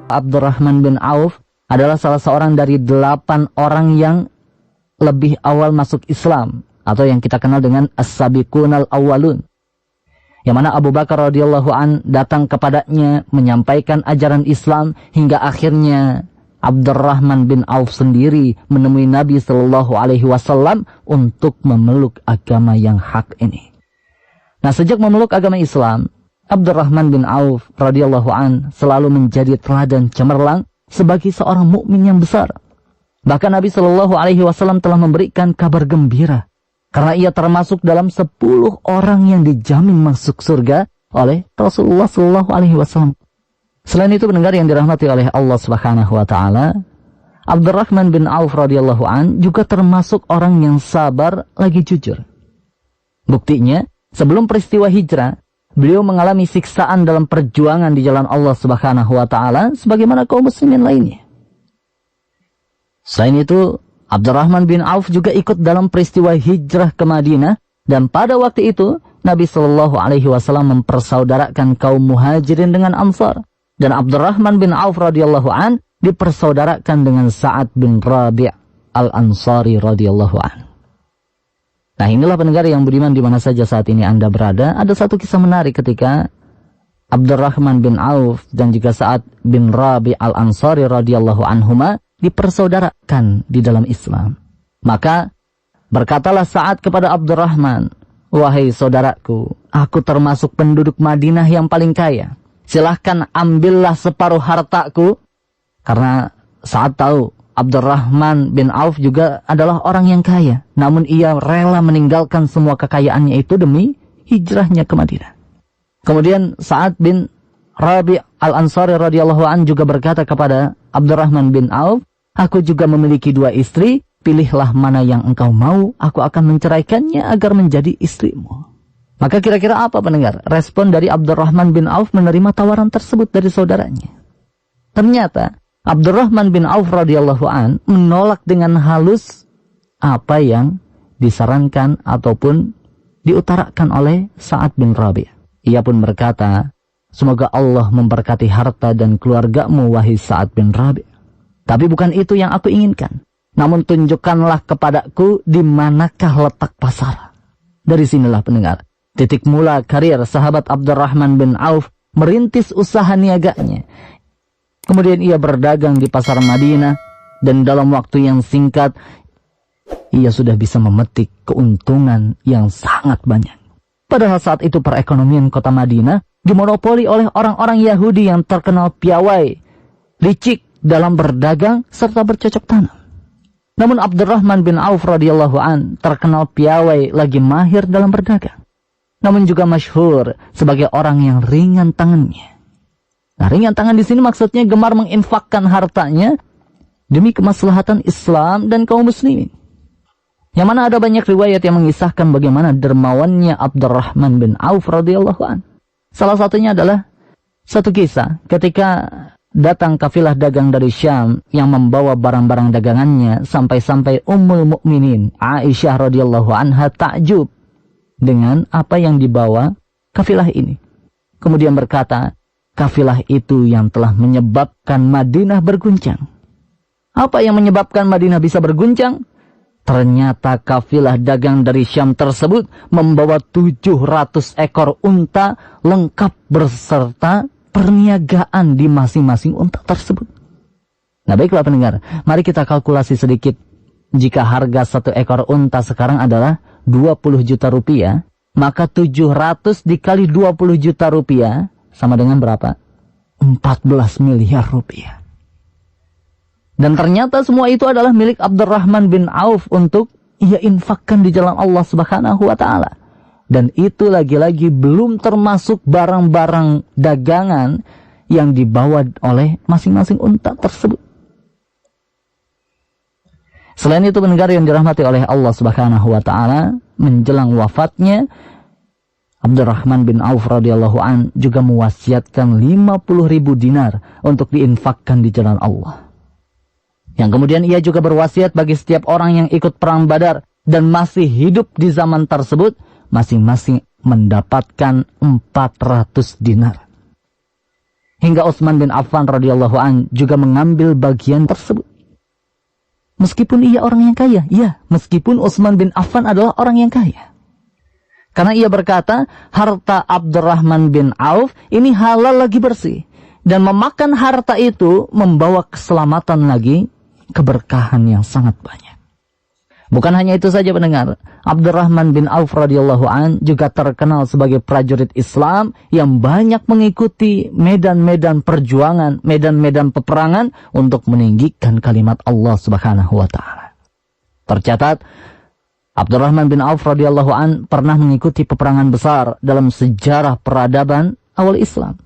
Abdurrahman bin Auf adalah salah seorang dari 8 orang yang lebih awal masuk Islam, atau yang kita kenal dengan As-Sabiqunal Awwalun. Yang mana Abu Bakar radhiyallahu an datang kepadanya menyampaikan ajaran Islam, hingga akhirnya Abdurrahman bin Auf sendiri menemui Nabi Shallallahu Alaihi Wasallam untuk memeluk agama yang hak ini. Nah, sejak memeluk agama Islam, Abdurrahman bin Auf radhiyallahu an selalu menjadi teladan cemerlang sebagai seorang mukmin yang besar. Bahkan Nabi Shallallahu Alaihi Wasallam telah memberikan kabar gembira karena ia termasuk dalam 10 orang yang dijamin masuk surga oleh Rasulullah Shallallahu Alaihi Wasallam. Selain itu, pendengar yang dirahmati oleh Allah Subhanahu Wa Taala, Abdurrahman bin Auf radhiyallahu an juga termasuk orang yang sabar lagi jujur. Buktinya, sebelum peristiwa hijrah, beliau mengalami siksaan dalam perjuangan di jalan Allah Subhanahu Wa Taala sebagaimana kaum muslimin lainnya. Selain itu, Abdurrahman bin Auf juga ikut dalam peristiwa hijrah ke Madinah, dan pada waktu itu Nabi Shallallahu Alaihi Wasallam mempersaudarakan kaum muhajirin dengan Ansar, dan Abdurrahman bin Auf radhiyallahu an dipersaudarakan dengan Sa'ad bin Rabi' al-Ansari radhiyallahu an. Nah, inilah pendengar yang budiman di mana saja saat ini Anda berada, ada satu kisah menarik ketika Abdurrahman bin Auf dan juga Sa'ad bin Rabi' al-Ansari radhiyallahu anhuma dipersaudarakan di dalam Islam. Maka berkatalah Sa'ad kepada Abdurrahman, "Wahai saudaraku, aku termasuk penduduk Madinah yang paling kaya. Silahkan ambillah separuh hartaku." Karena Sa'ad tahu Abdurrahman bin Auf juga adalah orang yang kaya, namun ia rela meninggalkan semua kekayaannya itu demi hijrahnya ke Madinah. Kemudian Sa'ad bin Rabi' al-Ansari radhiyallahu an juga berkata kepada Abdurrahman bin Auf, "Aku juga memiliki 2 istri, pilihlah mana yang engkau mau, aku akan menceraikannya agar menjadi istrimu." Maka kira-kira apa pendengar respon dari Abdurrahman bin Auf menerima tawaran tersebut dari saudaranya? Ternyata Abdurrahman bin Auf radhiyallahu an menolak dengan halus apa yang disarankan ataupun diutarakan oleh Sa'ad bin Rabi'. Ia pun berkata, "Semoga Allah memberkati harta dan keluargamu, wahai Sa'ad bin Rabi'. Tapi bukan itu yang aku inginkan. Namun tunjukkanlah kepadaku di manakah letak pasar." Dari sinilah pendengar, titik mula karir sahabat Abdurrahman bin Auf merintis usaha niaganya. Kemudian ia berdagang di pasar Madinah, dan dalam waktu yang singkat, ia sudah bisa memetik keuntungan yang sangat banyak. Padahal saat itu perekonomian kota Madinah dimonopoli oleh orang-orang Yahudi yang terkenal piawai, licik dalam berdagang serta bercocok tanam. Namun Abdurrahman bin Auf radhiyallahu an terkenal piawai lagi mahir dalam berdagang, namun juga masyhur sebagai orang yang ringan tangannya. Nah, ringan tangan di sini maksudnya gemar menginfakkan hartanya demi kemaslahatan Islam dan kaum muslimin. Yang mana ada banyak riwayat yang mengisahkan bagaimana dermawannya Abdurrahman bin Auf radhiyallahu an. Salah satunya adalah satu kisah ketika datang kafilah dagang dari Syam yang membawa barang-barang dagangannya, sampai-sampai Ummul Mukminin Aisyah radhiyallahu anha takjub dengan apa yang dibawa kafilah ini. Kemudian berkata, kafilah itu yang telah menyebabkan Madinah berguncang. Apa yang menyebabkan Madinah bisa berguncang? Ternyata kafilah dagang dari Syam tersebut membawa 700 ekor unta lengkap berserta perniagaan di masing-masing unta tersebut. Nah, baiklah pendengar, mari kita kalkulasi sedikit. Jika harga satu ekor unta sekarang adalah 20 juta rupiah, maka 700 dikali 20 juta rupiah sama dengan berapa? 14 miliar rupiah. Dan ternyata semua itu adalah milik Abdurrahman bin Auf untuk ia infakkan di jalan Allah Subhanahu wa Ta'ala. Dan itu lagi-lagi belum termasuk barang-barang dagangan yang dibawa oleh masing-masing unta tersebut. Selain itu, pendengar yang dirahmati oleh Allah Subhanahu wa Ta'ala, menjelang wafatnya, Abdurrahman bin Auf radhiyallahu an juga mewasiatkan 50.000 dinar untuk diinfakkan di jalan Allah. Yang kemudian ia juga berwasiat bagi setiap orang yang ikut perang Badar dan masih hidup di zaman tersebut, masing-masing mendapatkan 400 dinar. hingga Utsman bin Affan radhiyallahu an juga mengambil bagian tersebut. Meskipun ia orang yang kaya, ya, meskipun Utsman bin Affan adalah orang yang kaya. Karena ia berkata, harta Abdurrahman bin Auf ini halal lagi bersih. Dan memakan harta itu membawa keselamatan lagi, keberkahan yang sangat banyak. Bukan hanya itu saja pendengar, Abdurrahman bin Auf radhiyallahu an juga terkenal sebagai prajurit Islam yang banyak mengikuti medan-medan perjuangan, medan-medan peperangan untuk meninggikan kalimat Allah Subhanahu wa taala. Tercatat, Abdurrahman bin Auf radhiyallahu an pernah mengikuti peperangan besar dalam sejarah peradaban awal Islam.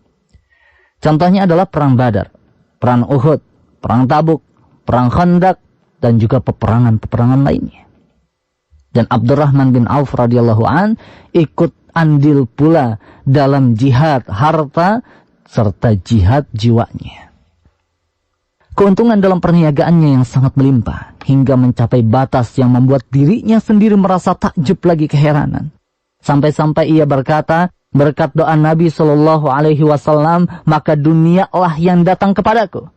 Contohnya adalah perang Badar, perang Uhud, perang Tabuk, perang Khandaq, dan juga peperangan-peperangan lainnya. Dan Abdurrahman bin Auf radhiyallahu an ikut andil pula dalam jihad harta serta jihad jiwanya. Keuntungan dalam perniagaannya yang sangat melimpah hingga mencapai batas yang membuat dirinya sendiri merasa takjub lagi keheranan. Sampai-sampai ia berkata, berkat doa Nabi Shallallahu Alaihi Wasallam, maka dunialah yang datang kepadaku.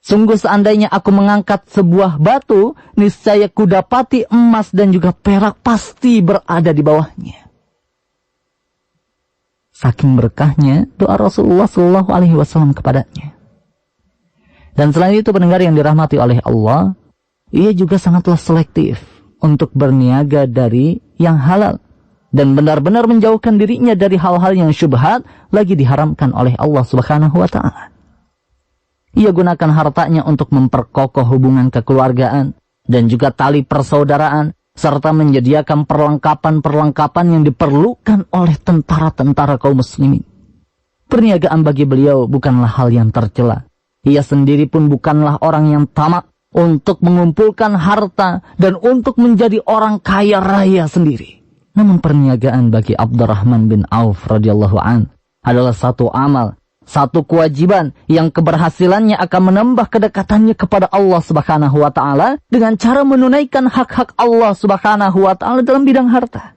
Sungguh seandainya aku mengangkat sebuah batu, niscaya kudapati emas dan juga perak pasti berada di bawahnya. Saking berkahnya doa Rasulullah Shallallahu Alaihi Wasallam kepadanya. Dan selain itu pendengar yang dirahmati oleh Allah, ia juga sangatlah selektif untuk berniaga dari yang halal dan benar-benar menjauhkan dirinya dari hal-hal yang syubhat lagi diharamkan oleh Allah Subhanahu wa taala. Ia gunakan hartanya untuk memperkokoh hubungan kekeluargaan dan juga tali persaudaraan, serta menyediakan perlengkapan-perlengkapan yang diperlukan oleh tentara-tentara kaum muslimin. Perniagaan bagi beliau bukanlah hal yang tercela. Ia sendiri pun bukanlah orang yang tamak untuk mengumpulkan harta dan untuk menjadi orang kaya raya sendiri. Namun perniagaan bagi Abdurrahman bin Auf radhiyallahu an adalah satu amal, satu kewajiban yang keberhasilannya akan menambah kedekatannya kepada Allah Subhanahu wa taala dengan cara menunaikan hak-hak Allah Subhanahu wa taala dalam bidang harta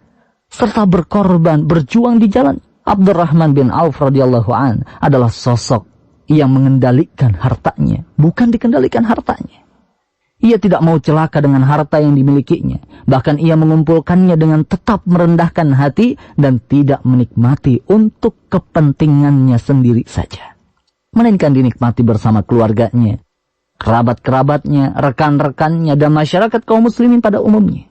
serta berkorban, berjuang di jalan. Abdurrahman bin Auf radhiyallahu an adalah sosok yang mengendalikan hartanya, bukan dikendalikan hartanya. Ia tidak mau celaka dengan harta yang dimilikinya. Bahkan ia mengumpulkannya dengan tetap merendahkan hati dan tidak menikmati untuk kepentingannya sendiri saja. Melainkan dinikmati bersama keluarganya, kerabat-kerabatnya, rekan-rekannya, dan masyarakat kaum muslimin pada umumnya.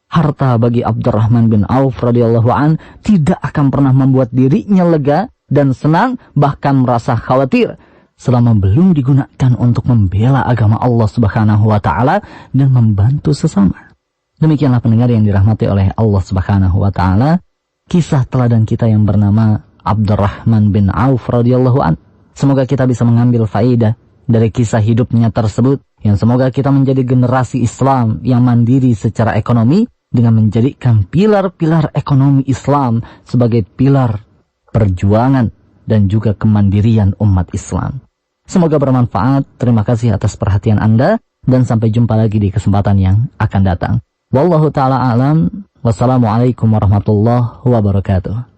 Harta bagi Abdurrahman bin Auf radhiyallahu an tidak akan pernah membuat dirinya lega dan senang, bahkan merasa khawatir selama belum digunakan untuk membela agama Allah Subhanahu wa taala dan membantu sesama. Demikianlah pendengar yang dirahmati oleh Allah Subhanahu wa taala, kisah teladan kita yang bernama Abdurrahman bin Auf radhiyallahu an. Semoga kita bisa mengambil faedah dari kisah hidupnya tersebut, yang semoga kita menjadi generasi Islam yang mandiri secara ekonomi dengan menjadikan pilar-pilar ekonomi Islam sebagai pilar perjuangan dan juga kemandirian umat Islam. Semoga bermanfaat. Terima kasih atas perhatian Anda dan sampai jumpa lagi di kesempatan yang akan datang. Wallahu ta'ala alam. Wassalamualaikum warahmatullahi wabarakatuh.